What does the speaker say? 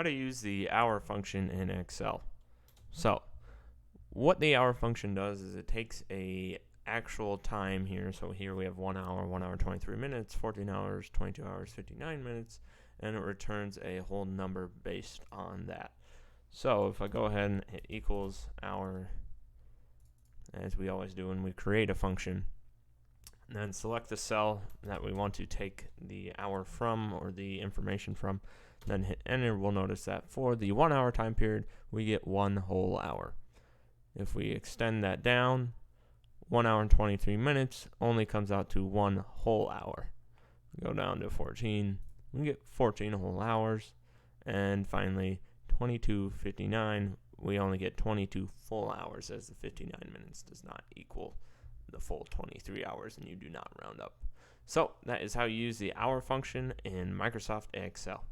how to use the hour function in Excel. So what the hour function does is it takes a actual time here. So here we have 1 hour, 1 hour 23 minutes, 14 hours, 22 hours, 59 minutes, and it returns a whole number based on that. So if I go ahead and hit equals hour, as we always do when we create a function, and then select the cell that we want to take the hour from or the information from, then hit enter, we'll notice that for the 1 hour time period, we get 1 whole hour. If we extend that down, 1 hour and 23 minutes only comes out to 1 whole hour. Go down to 14, we get 14 whole hours. And finally, 22:59, we only get 22 full hours, as the 59 minutes does not equal the full 23 hours and you do not round up. So that is how you use the hour function in Microsoft Excel.